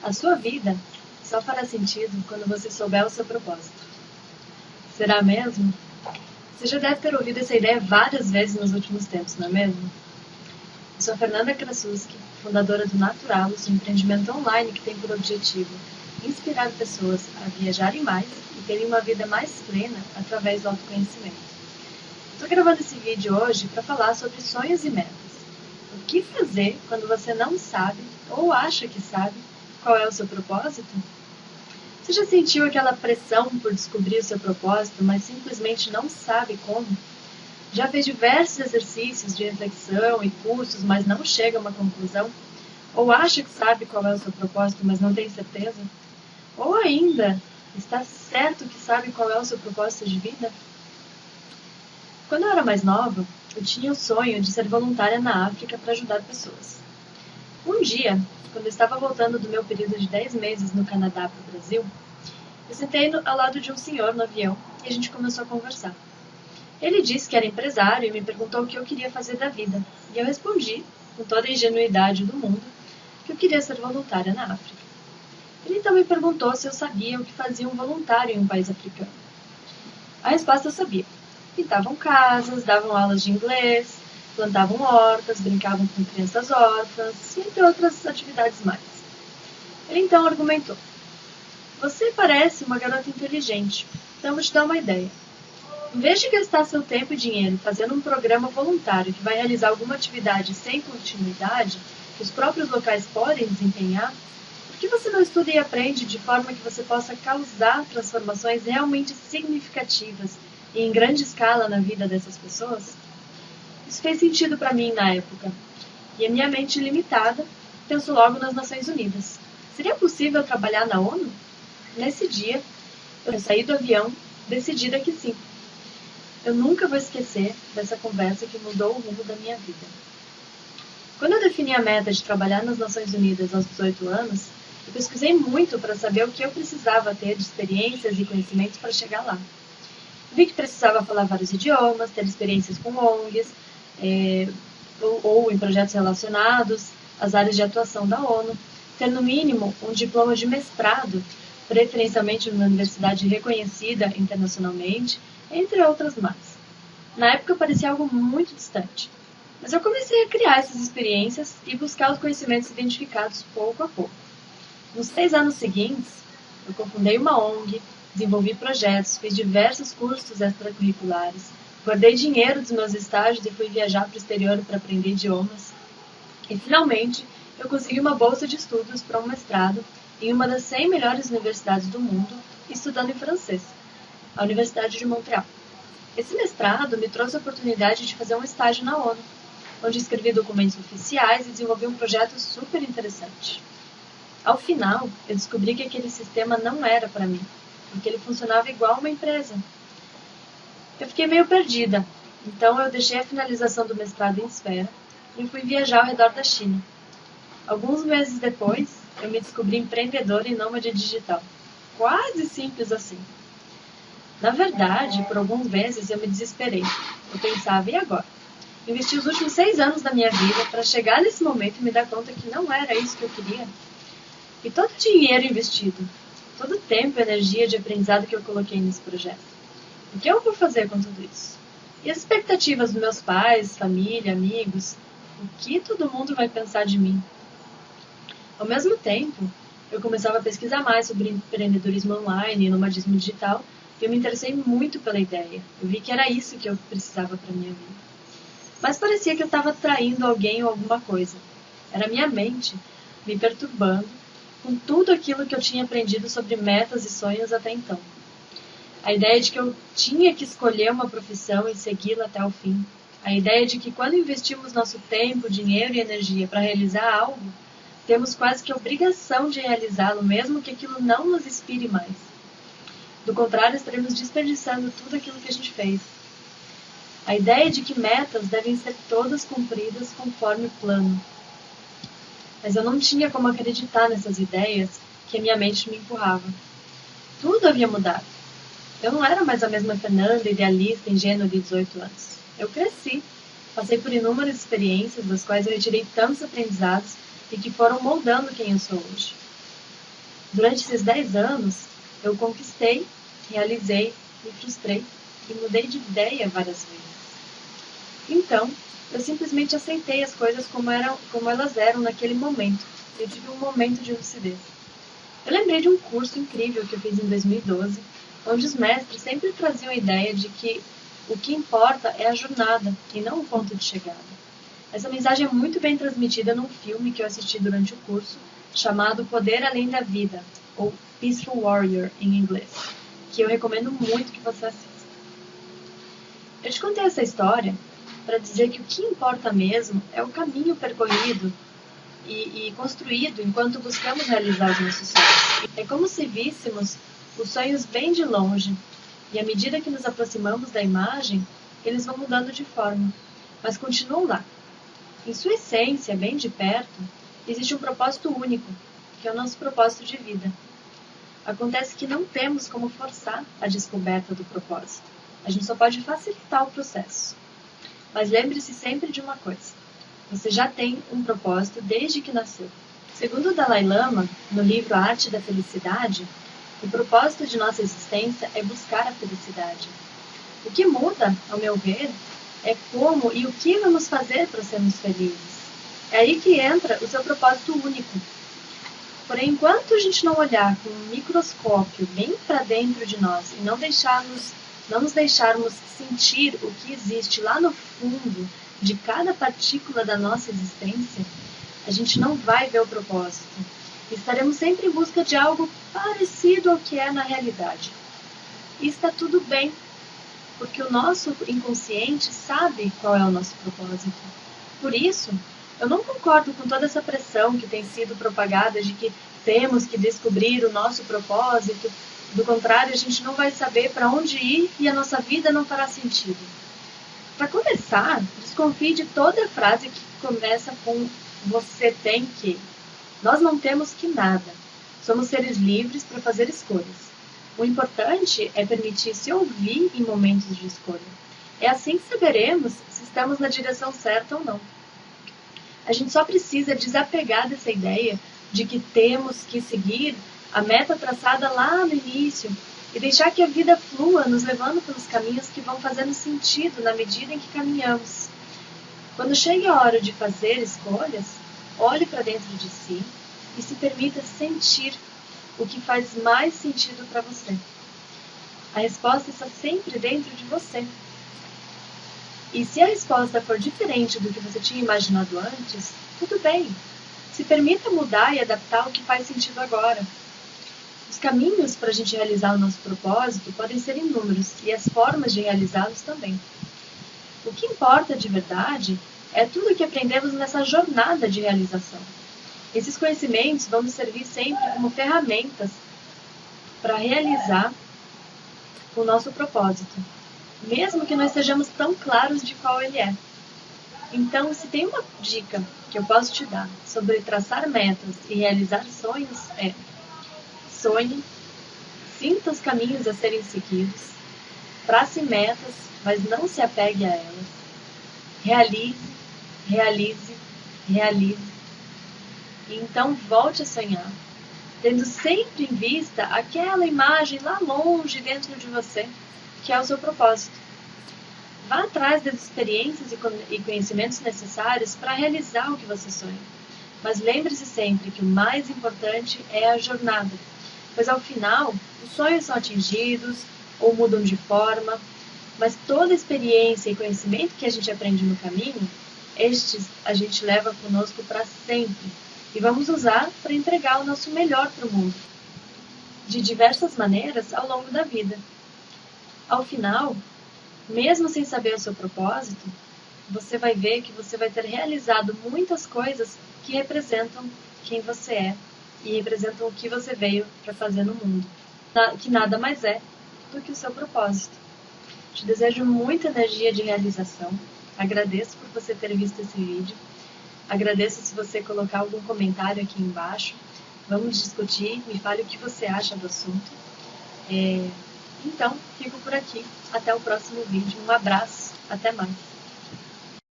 A sua vida só fará sentido quando você souber o seu propósito. Será mesmo? Você já deve ter ouvido essa ideia várias vezes nos últimos tempos, não é mesmo? Eu sou a Fernanda Krasuski, fundadora do Naturalos, um empreendimento online que tem por objetivo inspirar pessoas a viajarem mais e terem uma vida mais plena através do autoconhecimento. Estou gravando esse vídeo hoje para falar sobre sonhos e metas. O que fazer quando você não sabe ou acha que sabe qual é o seu propósito? Você já sentiu aquela pressão por descobrir o seu propósito, mas simplesmente não sabe como? Já fez diversos exercícios de reflexão e cursos, mas não chega a uma conclusão? Ou acha que sabe qual é o seu propósito, mas não tem certeza? Ou ainda, está certo que sabe qual é o seu propósito de vida? Quando eu era mais nova, eu tinha o sonho de ser voluntária na África para ajudar pessoas. Um dia, quando eu estava voltando do meu período de 10 meses no Canadá para o Brasil, eu sentei ao lado de um senhor no avião e a gente começou a conversar. Ele disse que era empresário e me perguntou o que eu queria fazer da vida. E eu respondi, com toda a ingenuidade do mundo, que eu queria ser voluntária na África. Ele então me perguntou se eu sabia o que fazia um voluntário em um país africano. A resposta eu sabia. Pintavam casas, davam aulas de inglês, plantavam hortas, brincavam com crianças órfãs, entre outras atividades mais. Ele então argumentou: você parece uma garota inteligente, então vou te dar uma ideia. Em vez de gastar seu tempo e dinheiro fazendo um programa voluntário que vai realizar alguma atividade sem continuidade, que os próprios locais podem desempenhar, por que você não estuda e aprende de forma que você possa causar transformações realmente significativas e em grande escala na vida dessas pessoas? Isso fez sentido para mim na época, e a minha mente limitada pensou logo nas Nações Unidas. Seria possível trabalhar na ONU? Nesse dia, eu saí do avião, decidida que sim. Eu nunca vou esquecer dessa conversa que mudou o rumo da minha vida. Quando eu defini a meta de trabalhar nas Nações Unidas aos 18 anos, eu pesquisei muito para saber o que eu precisava ter de experiências e conhecimentos para chegar lá. Vi que precisava falar vários idiomas, ter experiências com ONGs, ou em projetos relacionados às áreas de atuação da ONU, ter no mínimo um diploma de mestrado, preferencialmente numa universidade reconhecida internacionalmente, entre outras mais. Na época parecia algo muito distante, mas eu comecei a criar essas experiências e buscar os conhecimentos identificados pouco a pouco. Nos 3 anos seguintes, eu cofundei uma ONG, desenvolvi projetos, fiz diversos cursos extracurriculares, guardei dinheiro dos meus estágios e fui viajar para o exterior para aprender idiomas. E, finalmente, eu consegui uma bolsa de estudos para um mestrado em uma das 100 melhores universidades do mundo, estudando em francês, a Universidade de Montreal. Esse mestrado me trouxe a oportunidade de fazer um estágio na ONU, onde escrevi documentos oficiais e desenvolvi um projeto super interessante. Ao final, eu descobri que aquele sistema não era para mim, porque ele funcionava igual uma empresa. Eu fiquei meio perdida, então eu deixei a finalização do mestrado em espera e fui viajar ao redor da China. Alguns meses depois, eu me descobri empreendedora e nômade digital. Quase simples assim. Na verdade, por alguns meses eu me desesperei. Eu pensava, e agora? Investi os últimos 6 anos da minha vida para chegar nesse momento e me dar conta que não era isso que eu queria. E todo o dinheiro investido, todo o tempo e energia de aprendizado que eu coloquei nesse projeto. O que eu vou fazer com tudo isso? E as expectativas dos meus pais, família, amigos? O que todo mundo vai pensar de mim? Ao mesmo tempo, eu começava a pesquisar mais sobre empreendedorismo online e nomadismo digital e eu me interessei muito pela ideia. Eu vi que era isso que eu precisava para minha vida. Mas parecia que eu estava traindo alguém ou alguma coisa. Era minha mente me perturbando com tudo aquilo que eu tinha aprendido sobre metas e sonhos até então. A ideia de que eu tinha que escolher uma profissão e segui-la até o fim. A ideia de que quando investimos nosso tempo, dinheiro e energia para realizar algo, temos quase que a obrigação de realizá-lo, mesmo que aquilo não nos inspire mais. Do contrário, estaremos desperdiçando tudo aquilo que a gente fez. A ideia de que metas devem ser todas cumpridas conforme o plano. Mas eu não tinha como acreditar nessas ideias que a minha mente me empurrava. Tudo havia mudado. Eu não era mais a mesma Fernanda, idealista, ingênua de 18 anos. Eu cresci, passei por inúmeras experiências, das quais eu retirei tantos aprendizados e que foram moldando quem eu sou hoje. Durante esses 10 anos, eu conquistei, realizei, me frustrei e mudei de ideia várias vezes. Então, eu simplesmente aceitei as coisas como elas eram naquele momento. Eu tive um momento de lucidez. Eu lembrei de um curso incrível que eu fiz em 2012, onde os mestres sempre traziam a ideia de que o que importa é a jornada e não o ponto de chegada. Essa mensagem é muito bem transmitida num filme que eu assisti durante o curso, chamado Poder Além da Vida, ou Peaceful Warrior em inglês, que eu recomendo muito que você assista. Eu te contei essa história para dizer que o que importa mesmo é o caminho percorrido e construído enquanto buscamos realizar os nossos sonhos. É como se víssemos os sonhos bem de longe, e à medida que nos aproximamos da imagem, eles vão mudando de forma, mas continuam lá. Em sua essência, bem de perto, existe um propósito único, que é o nosso propósito de vida. Acontece que não temos como forçar a descoberta do propósito. A gente só pode facilitar o processo. Mas lembre-se sempre de uma coisa. Você já tem um propósito desde que nasceu. Segundo o Dalai Lama, no livro A Arte da Felicidade, o propósito de nossa existência é buscar a felicidade. O que muda, ao meu ver, é como e o que vamos fazer para sermos felizes. É aí que entra o seu propósito único. Porém, enquanto a gente não olhar com um microscópio bem para dentro de nós e não nos deixarmos sentir o que existe lá no fundo de cada partícula da nossa existência, a gente não vai ver o propósito. Estaremos sempre em busca de algo parecido ao que é na realidade. E está tudo bem, porque o nosso inconsciente sabe qual é o nosso propósito. Por isso, eu não concordo com toda essa pressão que tem sido propagada de que temos que descobrir o nosso propósito. Do contrário, a gente não vai saber para onde ir e a nossa vida não fará sentido. Para começar, desconfie de toda frase que começa com você tem que. Nós não temos que nada. Somos seres livres para fazer escolhas. O importante é permitir se ouvir em momentos de escolha. É assim que saberemos se estamos na direção certa ou não. A gente só precisa desapegar dessa ideia de que temos que seguir a meta traçada lá no início e deixar que a vida flua, nos levando pelos caminhos que vão fazendo sentido na medida em que caminhamos. Quando chegue a hora de fazer escolhas, olhe para dentro de si e se permita sentir o que faz mais sentido para você. A resposta está sempre dentro de você. E se a resposta for diferente do que você tinha imaginado antes, tudo bem. Se permita mudar e adaptar o que faz sentido agora. Os caminhos para a gente realizar o nosso propósito podem ser inúmeros e as formas de realizá-los também. O que importa de verdade é tudo o que aprendemos nessa jornada de realização. Esses conhecimentos vão nos servir sempre como ferramentas para realizar o nosso propósito, mesmo que não estejamos tão claros de qual ele é. Então, se tem uma dica que eu posso te dar sobre traçar metas e realizar sonhos, é: sonhe, sinta os caminhos a serem seguidos, trace metas, mas não se apegue a elas. Realize, realize, realize. E então volte a sonhar, tendo sempre em vista aquela imagem lá longe dentro de você, que é o seu propósito. Vá atrás das experiências e conhecimentos necessários para realizar o que você sonha. Mas lembre-se sempre que o mais importante é a jornada, pois ao final os sonhos são atingidos ou mudam de forma, mas toda experiência e conhecimento que a gente aprende no caminho, estes a gente leva conosco para sempre e vamos usar para entregar o nosso melhor para o mundo, de diversas maneiras ao longo da vida. Ao final, mesmo sem saber o seu propósito, você vai ver que você vai ter realizado muitas coisas que representam quem você é e representam o que você veio para fazer no mundo, que nada mais é do que o seu propósito. Te desejo muita energia de realização. Agradeço por você ter visto esse vídeo. Agradeço se você colocar algum comentário aqui embaixo. Vamos discutir, me fale o que você acha do assunto. Então, fico por aqui. Até o próximo vídeo. Um abraço. Até mais.